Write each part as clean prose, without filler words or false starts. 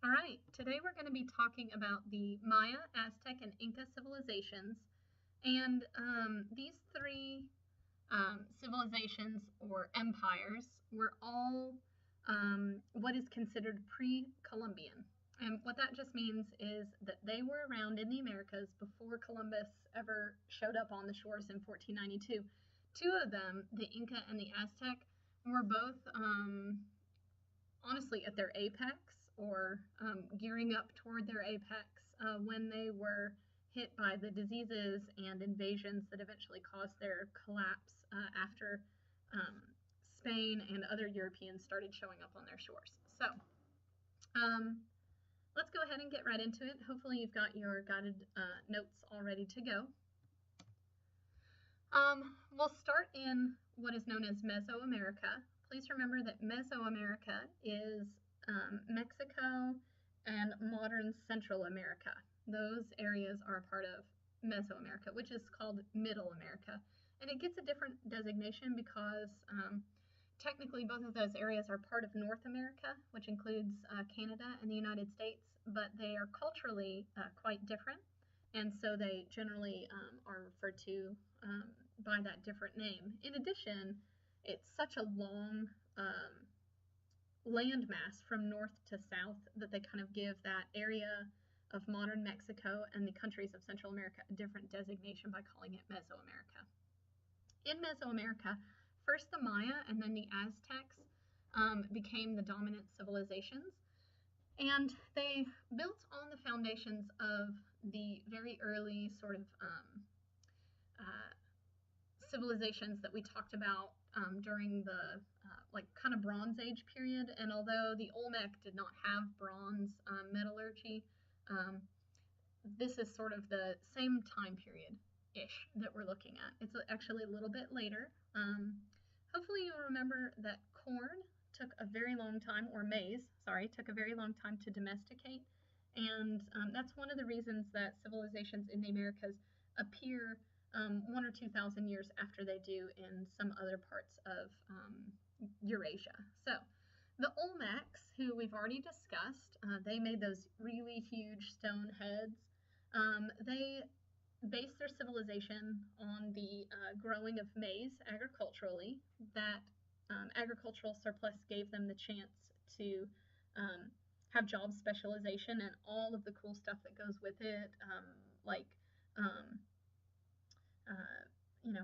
All right, today we're going to be talking about the Maya, Aztec, and Inca civilizations. And these three civilizations or empires were all what is considered pre-Columbian. And what that just means is that they were around in the Americas before Columbus ever showed up on the shores in 1492. Two of them, the Inca and the Aztec, were both honestly at their apex or gearing up toward their apex when they were hit by the diseases and invasions that eventually caused their collapse after Spain and other Europeans started showing up on their shores. So let's go ahead and get right into it. Hopefully you've got your guided notes all ready to go. We'll start in what is known as Mesoamerica. Please remember that Mesoamerica is Mexico and modern Central America. Those areas are a part of Mesoamerica, which is called Middle America. And it gets a different designation because technically both of those areas are part of North America, which includes Canada and the United States, but they are culturally quite different. And so they generally are referred to by that different name. In addition, it's such a long landmass from north to south that they kind of give that area of modern Mexico and the countries of Central America a different designation by calling it Mesoamerica. In Mesoamerica, first the Maya and then the Aztecs became the dominant civilizations, and they built on the foundations of the very early sort of civilizations that we talked about during the kind of Bronze Age period. And although the Olmec did not have bronze metallurgy, this is sort of the same time period-ish that we're looking at. It's actually a little bit later. Hopefully you'll remember that corn took a very long time, or maize, sorry, took a very long time to domesticate. And that's one of the reasons that civilizations in the Americas appear 1,000 or 2,000 years after they do in some other parts of Eurasia. So the Olmecs, who we've already discussed, they made those really huge stone heads. They based their civilization on the growing of maize agriculturally. That agricultural surplus gave them the chance to have job specialization and all of the cool stuff that goes with it,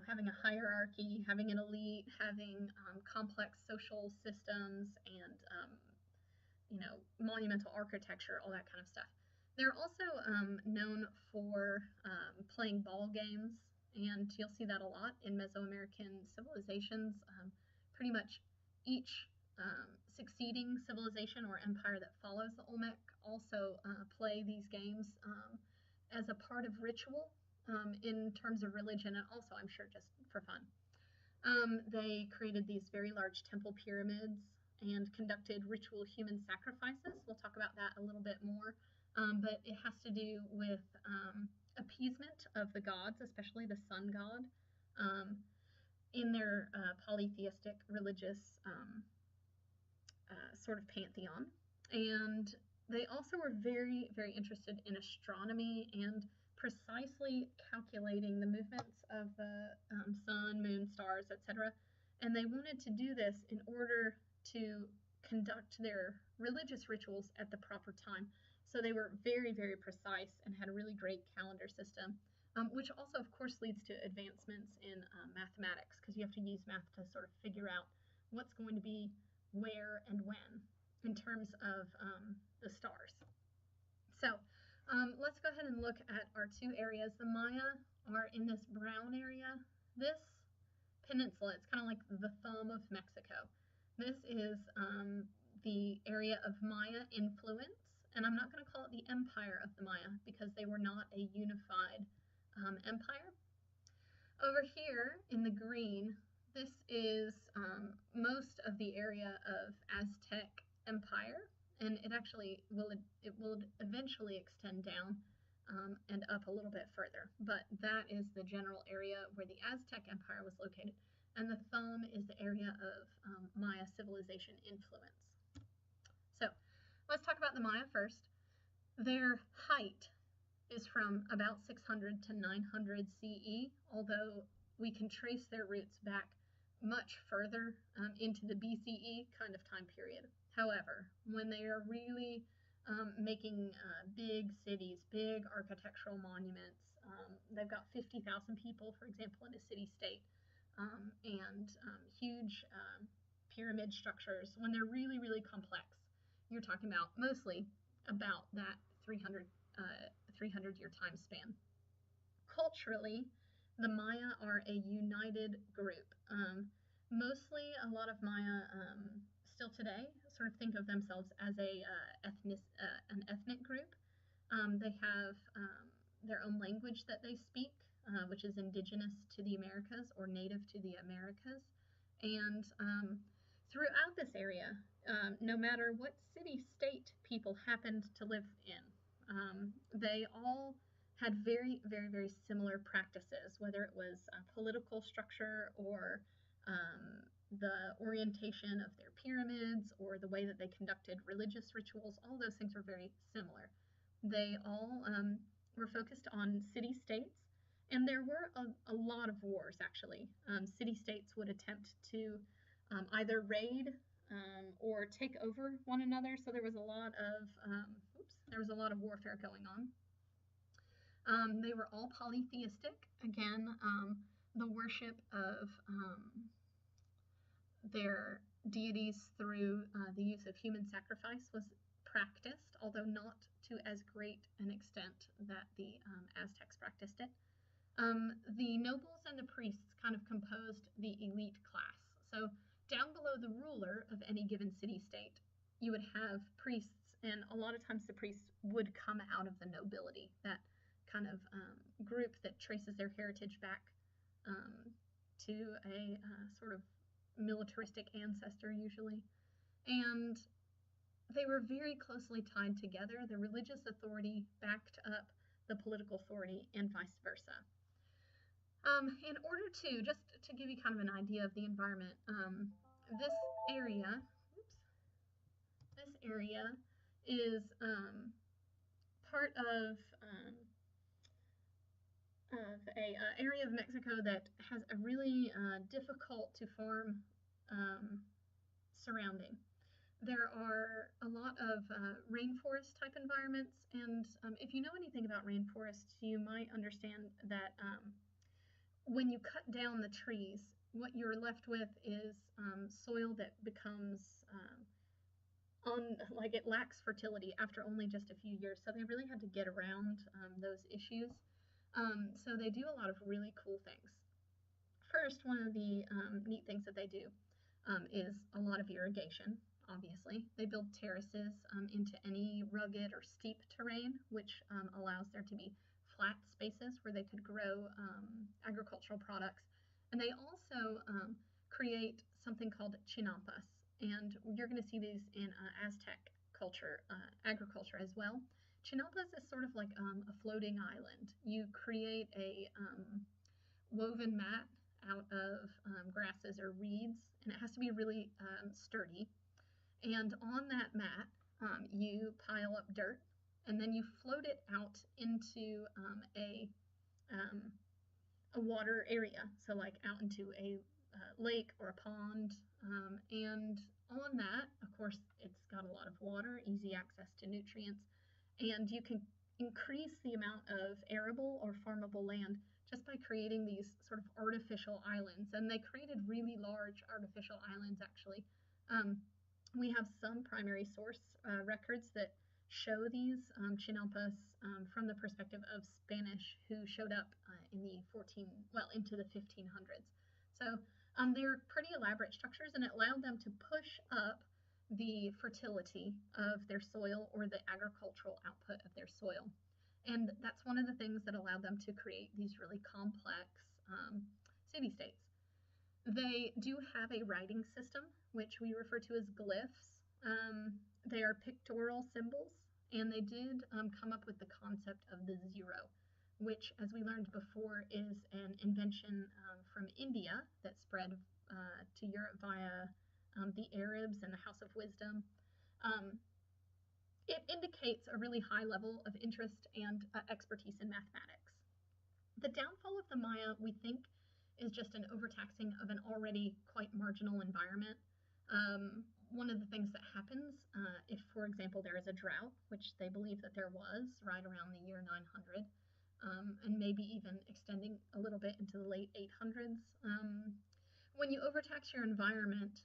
having a hierarchy, having an elite, having complex social systems, and monumental architecture, all that kind of stuff. They're also known for playing ball games, and you'll see that a lot in Mesoamerican civilizations. Pretty much each succeeding civilization or empire that follows the Olmec also play these games as a part of ritual in terms of religion, and also I'm sure just for fun. They created these very large temple pyramids and conducted ritual human sacrifices. We'll talk about that a little bit more, but it has to do with appeasement of the gods, especially the sun god, in their polytheistic religious sort of pantheon. And they also were very, very interested in astronomy and precisely calculating the movements of the sun, moon, stars, etc. And they wanted to do this in order to conduct their religious rituals at the proper time. So they were very, very precise and had a really great calendar system, which also, of course, leads to advancements in mathematics, because you have to use math to sort of figure out what's going to be where and when in terms of the stars. So let's go ahead and look at our two areas. The Maya are in this brown area. This peninsula, it's kind of like the thumb of Mexico. This is the area of Maya influence, and I'm not going to call it the empire of the Maya because they were not a unified empire. Over here in the green, this is most of the area of Aztec Empire, and it will eventually extend down and up a little bit further, but that is the general area where the Aztec Empire was located, and the thumb is the area of Maya civilization influence. So let's talk about about the Maya first. Their height is from about 600 to 900 CE, although we can trace their roots back much further into the BCE kind of time period. However, when they are really making big cities, big architectural monuments, they've got 50,000 people, for example, in a city-state, and huge pyramid structures. When they're really, really complex, you're talking about mostly about that 300-year time span. Culturally, the Maya are a united group. Mostly, a lot of Maya still today sort of think of themselves as an ethnic group. They have their own language that they speak, which is indigenous to the Americas or native to the Americas. And throughout this area, no matter what city-state people happened to live in, they all had very, very, very similar practices, whether it was political structure or the orientation of their pyramids or the way that they conducted religious rituals. All those things were very similar. They all were focused on city-states, and there were a lot of wars, actually. City-states would attempt to either raid or take over one another, so there was a lot of warfare going on. They were all polytheistic. Again, the worship of their deities through the use of human sacrifice was practiced, although not to as great an extent that the Aztecs practiced it. The nobles and the priests kind of composed the elite class. So down below the ruler of any given city-state, you would have priests, and a lot of times the priests would come out of the nobility, that kind of group that traces their heritage back to a sort of militaristic ancestor usually. And they were very closely tied together. The religious authority backed up the political authority and vice versa. In order to, just to give you kind of an idea of the environment, this area is part of a area of Mexico that has a really difficult to farm surrounding. There are a lot of rainforest type environments, and if you know anything about rainforests, you might understand that when you cut down the trees, what you're left with is soil that becomes like it lacks fertility after only just a few years. So they really had to get around those issues. So they do a lot of really cool things. First, one of the neat things that they do is a lot of irrigation, obviously. They build terraces into any rugged or steep terrain, which allows there to be flat spaces where they could grow agricultural products. And they also create something called chinampas. And you're going to see these in Aztec culture, agriculture as well. Chinampas is sort of like a floating island. You create a woven mat out of grasses or reeds, and it has to be really sturdy. And on that mat, you pile up dirt, and then you float it out into a water area, so like out into a lake or a pond, and on that, of course, it's got a lot of water, easy access to nutrients, and you can increase the amount of arable or farmable land just by creating these sort of artificial islands. And they created really large artificial islands, actually. We have some primary source records that show these chinampas from the perspective of Spanish who showed up into the 1500s. So they're pretty elaborate structures, and it allowed them to push up the fertility of their soil or the agricultural output of their soil. And that's one of the things that allowed them to create these really complex city-states. They do have a writing system, which we refer to as glyphs. They are pictorial symbols, and they did come up with the concept of the zero, which, as we learned before, is an invention from India that spread to Europe via the Arabs and the House of Wisdom. it indicates a really high level of interest and expertise in mathematics. The downfall of the Maya, we think, is just an overtaxing of an already quite marginal environment. One of the things that happens if, for example, there is a drought, which they believe that there was right around the year 900, and maybe even extending a little bit into the late 800s, when you overtax your environment,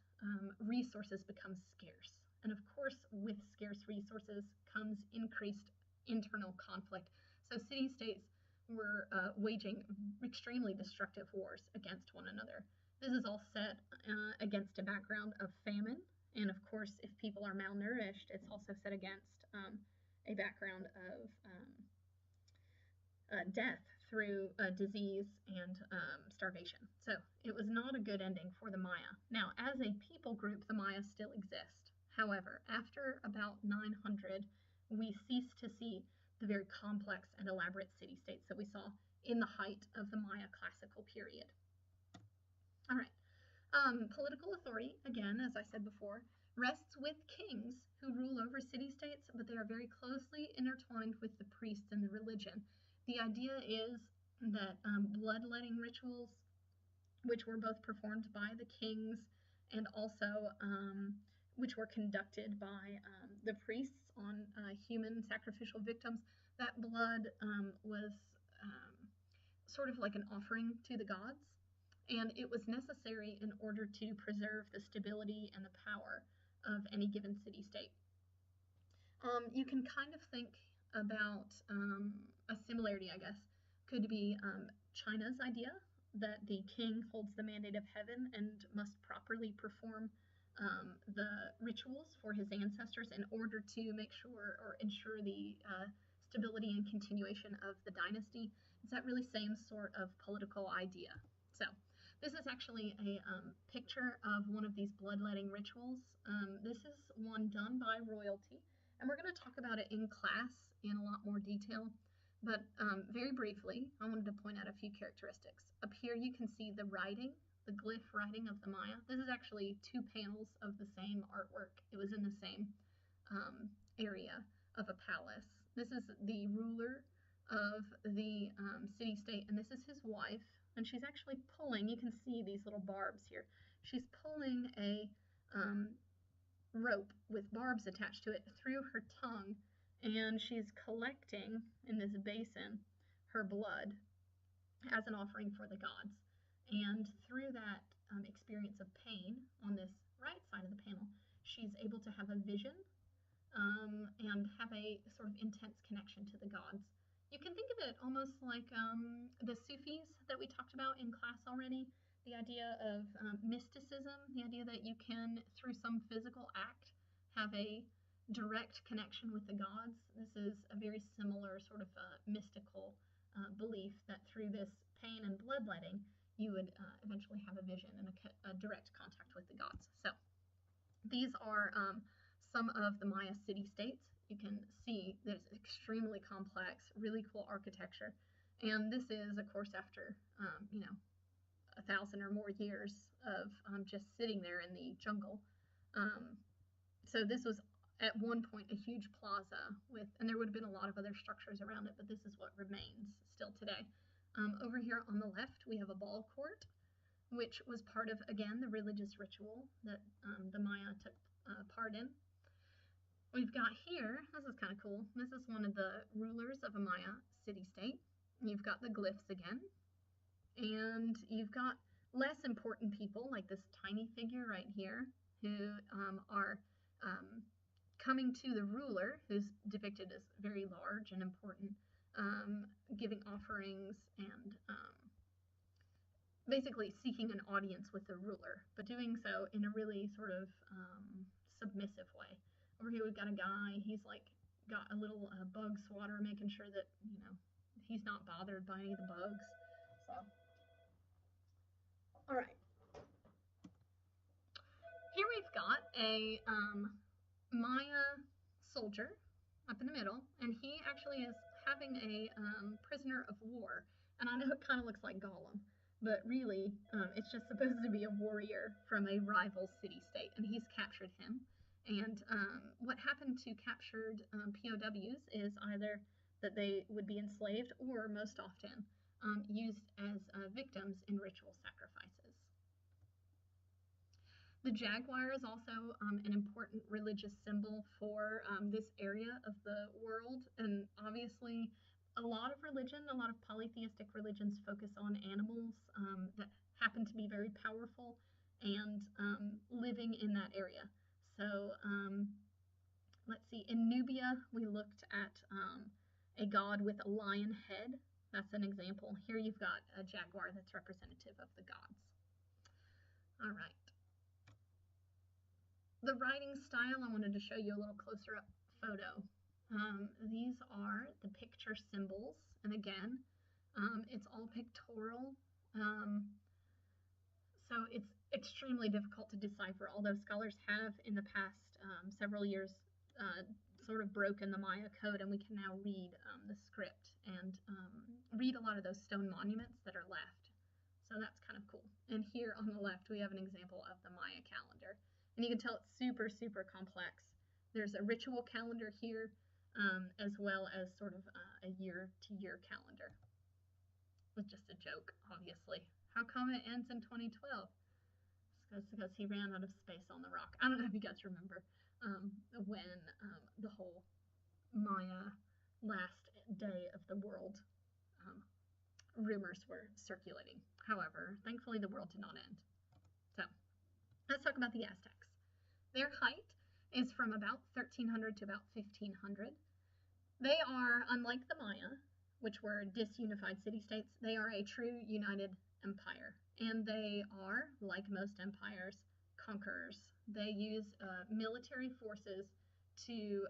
resources become scarce. And of course, with scarce resources comes increased internal conflict. So city-states were waging extremely destructive wars against one another. This is all set against a background of famine, and of course, if people are malnourished, it's also set against a background of death through disease and starvation. So it was not a good ending for the Maya. Now, as a people group, the Maya still exist. However, after about 900, we cease to see the very complex and elaborate city-states that we saw in the height of the Maya classical period. All right. Political authority, again, as I said before, rests with kings who rule over city-states, but they are very closely intertwined with the priests and the religion. The idea is that bloodletting rituals, which were both performed by the kings and also which were conducted by the priests on human sacrificial victims, that blood was sort of like an offering to the gods, and it was necessary in order to preserve the stability and the power of any given city-state. You can kind of think about a similarity, I guess, could be China's idea that the king holds the mandate of heaven and must properly perform the rituals for his ancestors in order to make sure or ensure the stability and continuation of the dynasty. It's that really same sort of political idea. So this is actually a picture of one of these bloodletting rituals. This is one done by royalty, and we're going to talk about it in class in a lot more detail. But very briefly, I wanted to point out a few characteristics. Up here you can see the writing, the glyph writing of the Maya. This is actually two panels of the same artwork. It was in the same area of a palace. This is the ruler of the city-state, and this is his wife. And she's actually pulling, you can see these little barbs here. She's pulling a rope with barbs attached to it through her tongue, and she's collecting in this basin her blood as an offering for the gods. And through that experience of pain on this right side of the panel, she's able to have a vision and have a sort of intense connection to the gods. You can think of it almost like the Sufis that we talked about in class already, the idea of mysticism, the idea that you can, through some physical act, have a direct connection with the gods. This is a very similar sort of mystical belief that through this pain and bloodletting, you would eventually have a vision and a direct contact with the gods. So these are some of the Maya city-states. You can see there's extremely complex, really cool architecture. And this is, of course, after, 1,000 or more years of just sitting there in the jungle. So this was at one point a huge plaza and there would have been a lot of other structures around it, but this is what remains still today. Over here on the left, we have a ball court, which was part of, again, the religious ritual that the Maya took part in. We've got here, this is kind of cool, this is one of the rulers of a Maya city-state. You've got the glyphs again, and you've got less important people like this tiny figure right here who are coming to the ruler, who's depicted as very large and important, giving offerings and basically seeking an audience with the ruler, but doing so in a really sort of submissive way. Over here we've got a guy, he's like got a little bug swatter, making sure that, he's not bothered by any of the bugs. So, all right. Here we've got a Maya soldier up in the middle, and he actually is having a prisoner of war. And I know it kind of looks like Gollum, but really it's just supposed to be a warrior from a rival city-state, and he's captured him. And what happened to captured POWs is either that they would be enslaved or most often used as victims in ritual sacrifices. The jaguar is also an important religious symbol for this area of the world, and obviously a lot of polytheistic religions focus on animals that happen to be very powerful and living in that area. So let's see, in Nubia we looked at a god with a lion head. That's an example. Here you've got a jaguar that's representative of the gods. All right. The writing style, I wanted to show you a little closer up photo. These are the picture symbols, and again, it's all pictorial, so it's extremely difficult to decipher, although scholars have in the past several years sort of broken the Maya code, and we can now read the script and read a lot of those stone monuments that are left. So that's kind of cool. And here on the left, we have an example of the Maya calendar. And you can tell it's super, super complex. There's a ritual calendar here, as well as sort of a year-to-year calendar. It's just a joke, obviously. How come it ends in 2012? It's because he ran out of space on the rock. I don't know if you guys remember when the whole Maya last day of the world rumors were circulating. However, thankfully the world did not end. So let's talk about the Aztecs. Their height is from about 1300 to about 1500. They are, unlike the Maya, which were disunified city-states, they are a true united empire. And they are, like most empires, conquerors. They use military forces to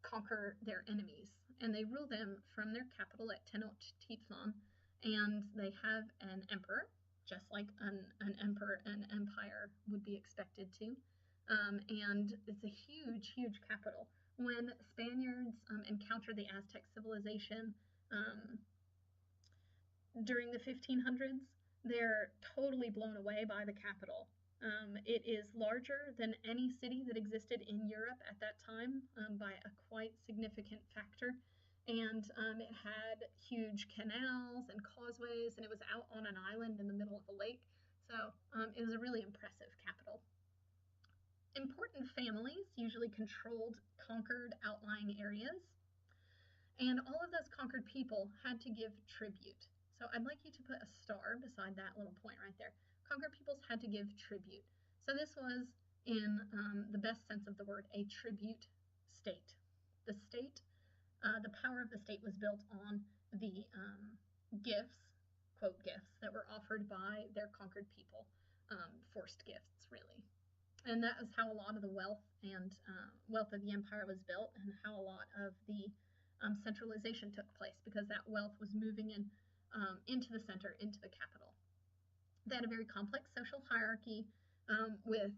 conquer their enemies. And they rule them from their capital at Tenochtitlan. And they have an emperor, just like an emperor and empire would be expected to. And it's a huge, huge capital. When Spaniards encountered the Aztec civilization during the 1500s, they're totally blown away by the capital. It is larger than any city that existed in Europe at that time by a quite significant factor. And it had huge canals and causeways, and it was out on an island in the middle of a lake. So it was a really impressive capital. Important families usually controlled conquered outlying areas, and all of those conquered people had to give tribute. So I'd like you to put a star beside that little point right there. Conquered peoples had to give tribute. So this was, in the best sense of the word, a tribute state. The state, the power of the state was built on the gifts, quote gifts, that were offered by their conquered people, forced gifts really. And that is how a lot of the wealth of the empire was built, and how a lot of the centralization took place, because that wealth was moving into the center, into the capital. They had a very complex social hierarchy with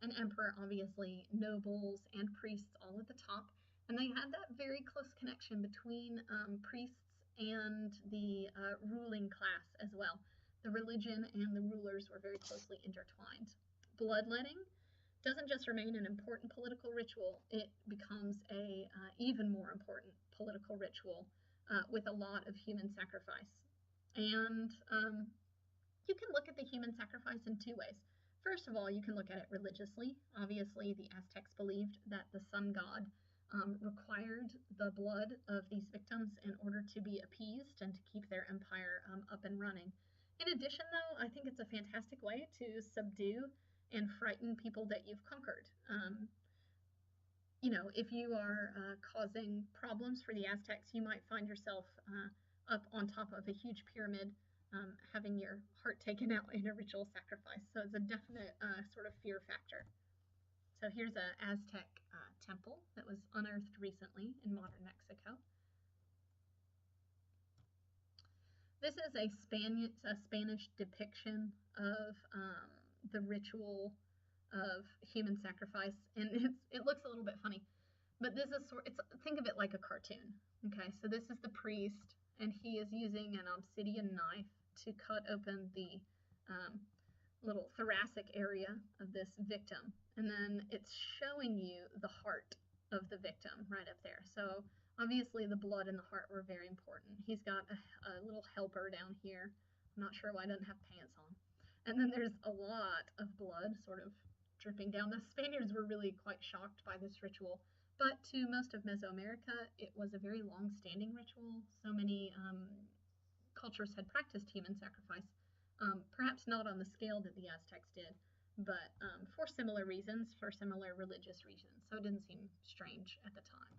an emperor, obviously, nobles and priests all at the top, and they had that very close connection between priests and the ruling class as well. The religion and the rulers were very closely intertwined. Bloodletting doesn't just remain an important political ritual, it becomes a even more important political ritual with a lot of human sacrifice. And you can look at the human sacrifice in two ways. First of all, you can look at it religiously. Obviously, the Aztecs believed that the sun god required the blood of these victims in order to be appeased and to keep their empire up and running. In addition, though, I think it's a fantastic way to subdue and frighten people that you've conquered. If you are causing problems for the Aztecs, you might find yourself up on top of a huge pyramid, having your heart taken out in a ritual sacrifice. So it's a definite sort of fear factor. So here's an Aztec temple that was unearthed recently in modern Mexico. This is a Spanish depiction of the ritual of human sacrifice, and it looks a little bit funny, but this is think of it like a cartoon. Okay, so this is the priest, and he is using an obsidian knife to cut open the little thoracic area of this victim, and then it's showing you the heart of the victim right up there. So obviously the blood and the heart were very important. He's got a little helper down here. I'm not sure why I doesn't have pants on. And then there's a lot of blood sort of dripping down. The Spaniards were really quite shocked by this ritual, but to most of Mesoamerica, it was a very long-standing ritual. So many cultures had practiced human sacrifice, perhaps not on the scale that the Aztecs did, but for similar reasons, for similar religious reasons. So it didn't seem strange at the time.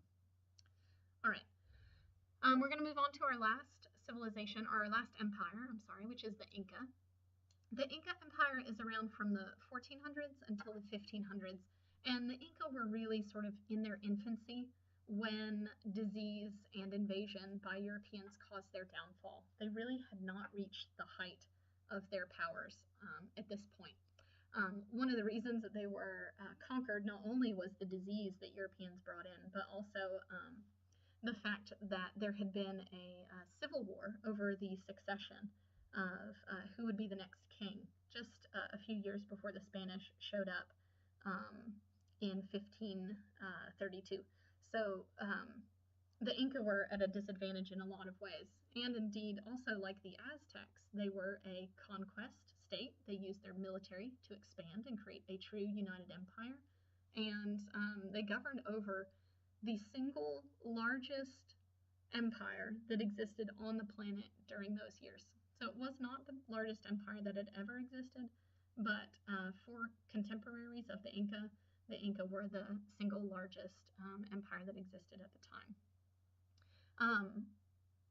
All right, we're going to move on to our last civilization, or our last empire, I'm sorry, which is the Inca. The Inca Empire is around from the 1400s until the 1500s, and the Inca were really sort of in their infancy when disease and invasion by Europeans caused their downfall. They really had not reached the height of their powers at this point. One of the reasons that they were conquered not only was the disease that Europeans brought in, but also the fact that there had been a civil war over the succession of who would be the next king, just a few years before the Spanish showed up in 1532. So the Inca were at a disadvantage in a lot of ways. And indeed, also like the Aztecs, they were a conquest state. They used their military to expand and create a true united empire. And they governed over the single largest empire that existed on the planet during those years. So it was not the largest empire that had ever existed, but for contemporaries of the Inca were the single largest empire that existed at the time.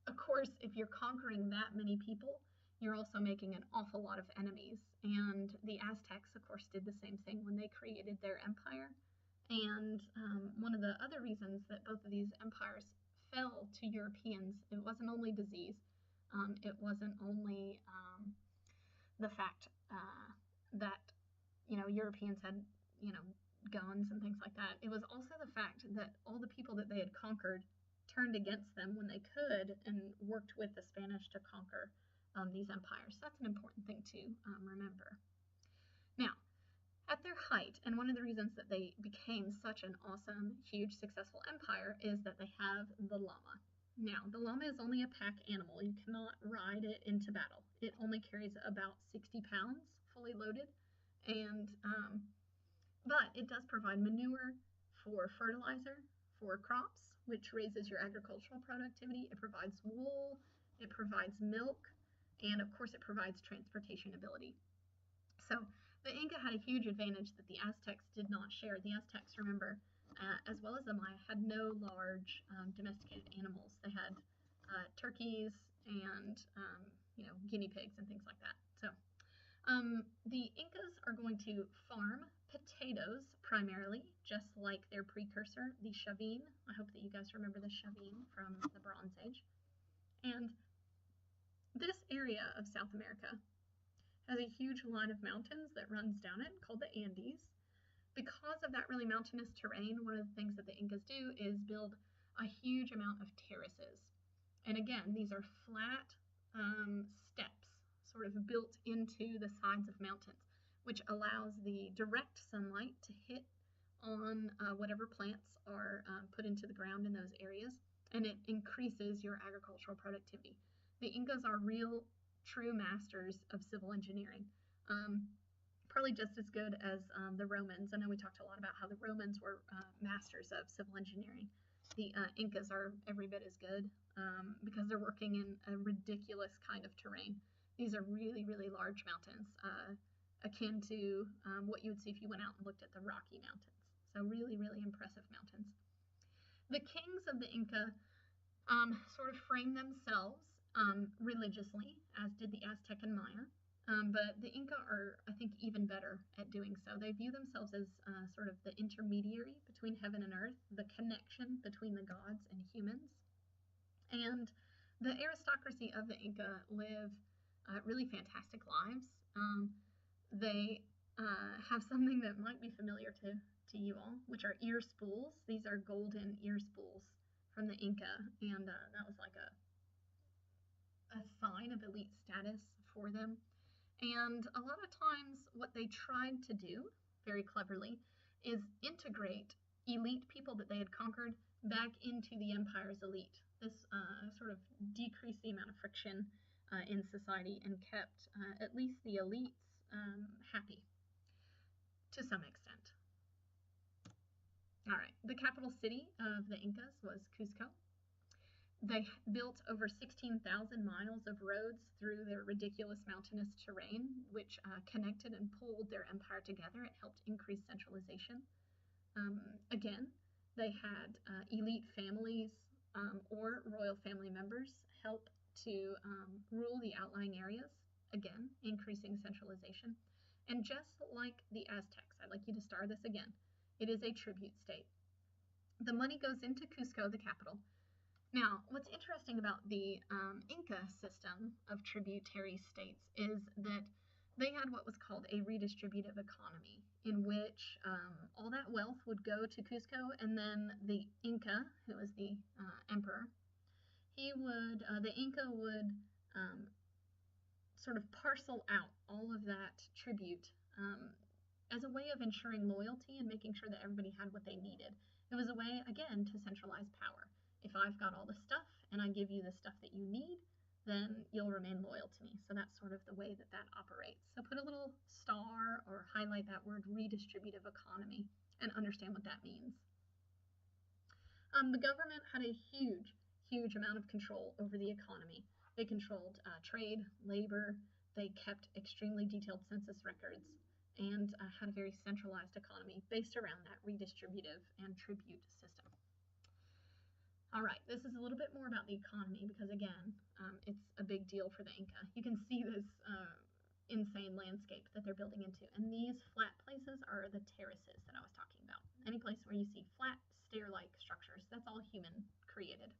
Of course, if you're conquering that many people, you're also making an awful lot of enemies. And the Aztecs, of course, did the same thing when they created their empire. And one of the other reasons that both of these empires fell to Europeans, it wasn't only disease, it wasn't only the fact that, Europeans had, guns and things like that. It was also the fact that all the people that they had conquered turned against them when they could and worked with the Spanish to conquer these empires. So that's an important thing to remember. Now, at their height, and one of the reasons that they became such an awesome, huge, successful empire is that they have the llama. Now, the llama is only a pack animal. You cannot ride it into battle. It only carries about 60 pounds, fully loaded, and but it does provide manure for fertilizer for crops, which raises your agricultural productivity. It provides wool, it provides milk, and of course it provides transportation ability. So the Inca had a huge advantage that the Aztecs did not share. The Aztecs, remember, as well as the Maya, had no large domesticated animals. They had turkeys and guinea pigs and things like that. So the Incas are going to farm potatoes primarily, just like their precursor, the Chavin. I hope that you guys remember the Chavin from the Bronze Age. And this area of South America has a huge line of mountains that runs down it called the Andes. Because of that really mountainous terrain, one of the things that the Incas do is build a huge amount of terraces. And again, these are flat steps sort of built into the sides of mountains, which allows the direct sunlight to hit on whatever plants are put into the ground in those areas, and it increases your agricultural productivity. The Incas are real, true masters of civil engineering. Probably just as good as the Romans. I know we talked a lot about how the Romans were masters of civil engineering. The Incas are every bit as good because they're working in a ridiculous kind of terrain. These are really, really large mountains, akin to what you would see if you went out and looked at the Rocky Mountains. So really, really impressive mountains. The kings of the Inca sort of framed themselves religiously, as did the Aztec and Maya. But the Inca are, I think, even better at doing so. They view themselves as sort of the intermediary between heaven and earth, the connection between the gods and humans. And the aristocracy of the Inca live really fantastic lives. They have something that might be familiar to you all, which are ear spools. These are golden ear spools from the Inca, and that was like a sign of elite status for them. And a lot of times what they tried to do, very cleverly, is integrate elite people that they had conquered back into the empire's elite. This sort of decreased the amount of friction in society and kept at least the elites happy to some extent. All right, the capital city of the Incas was Cusco. They built over 16,000 miles of roads through their ridiculous mountainous terrain, which connected and pulled their empire together. It helped increase centralization. Again, they had elite families or royal family members help to rule the outlying areas, again, increasing centralization. And just like the Aztecs, I'd like you to star this again, it is a tribute state. The money goes into Cusco, the capital. Now, what's interesting about the Inca system of tributary states is that they had what was called a redistributive economy, in which all that wealth would go to Cusco, and then the Inca, who was the emperor, the Inca would sort of parcel out all of that tribute as a way of ensuring loyalty and making sure that everybody had what they needed. It was a way, again, to centralize power. If I've got all the stuff and I give you the stuff that you need, then you'll remain loyal to me. So that's sort of the way that that operates. So put a little star or highlight that word redistributive economy and understand what that means. The government had a huge amount of control over the economy. They controlled trade, labor, they kept extremely detailed census records, and had a very centralized economy based around that redistributive and tribute system. All right, this is a little bit more about the economy because, again, it's a big deal for the Inca. You can see this insane landscape that they're building into. And these flat places are the terraces that I was talking about. Any place where you see flat, stair-like structures, that's all human created.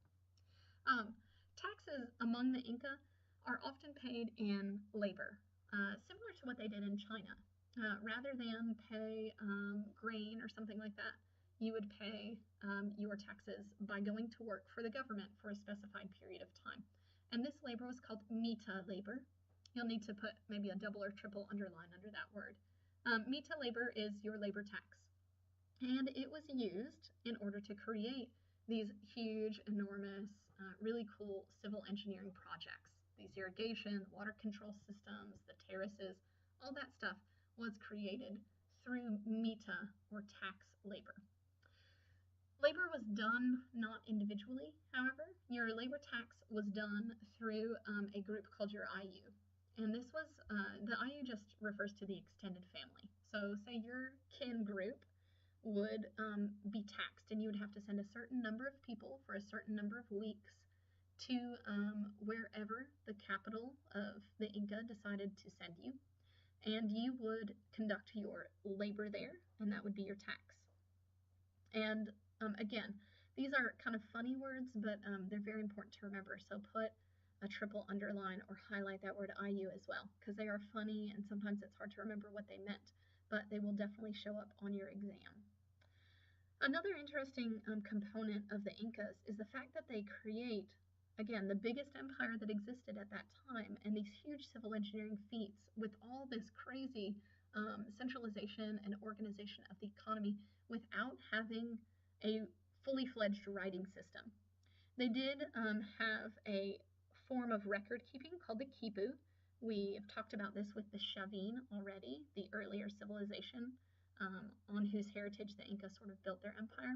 Taxes among the Inca are often paid in labor, similar to what they did in China. Rather than pay grain or something like that, you would pay your taxes by going to work for the government for a specified period of time. And this labor was called mita labor. You'll need to put maybe a double or triple underline under that word. Mita labor is your labor tax. And it was used in order to create these huge, enormous, really cool civil engineering projects. These irrigation, water control systems, the terraces, all that stuff was created through mita or tax labor. Labor was done not individually, however. Your labor tax was done through a group called your IU. And this was, the IU just refers to the extended family. So say your kin group would be taxed, and you would have to send a certain number of people for a certain number of weeks to wherever the capital of the Inca decided to send you. And you would conduct your labor there, and that would be your tax. And again, these are kind of funny words, but they're very important to remember. So put a triple underline or highlight that word IU as well, because they are funny and sometimes it's hard to remember what they meant, but they will definitely show up on your exam. Another interesting component of the Incas is the fact that they create, again, the biggest empire that existed at that time, and these huge civil engineering feats with all this crazy centralization and organization of the economy without having a fully fledged writing system. They did have a form of record keeping called the quipu. We have talked about this with the Chavin already, the earlier civilization on whose heritage the Inca sort of built their empire.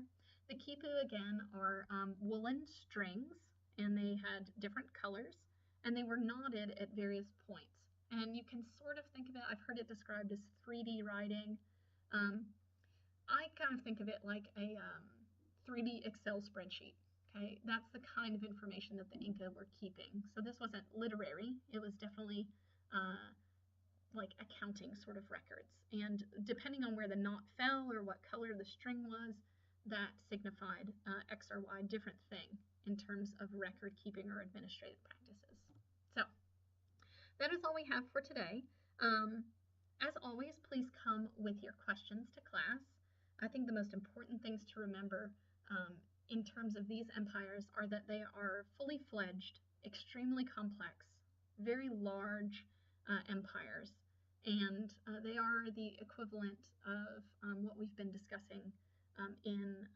The quipu, again, are woolen strings, and they had different colors, and they were knotted at various points. And you can sort of think of it, I've heard it described as 3D writing. I kind of think of it like a 3D Excel spreadsheet. Okay, that's the kind of information that the Inca were keeping. So this wasn't literary, it was definitely like accounting sort of records. And depending on where the knot fell or what color the string was, that signified X or Y different thing in terms of record keeping or administrative practices. So that is all we have for today. As always, please come with your questions to class. I think the most important things to remember in terms of these empires are that they are fully fledged, extremely complex, very large empires, and they are the equivalent of what we've been discussing in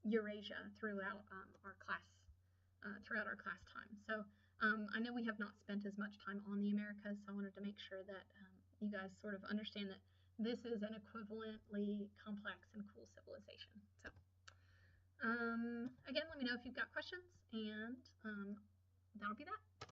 Eurasia throughout our class time. So I know we have not spent as much time on the Americas, so I wanted to make sure that you guys sort of understand that this is an equivalently complex and cool civilization. So again, let me know if you've got questions, and that'll be that.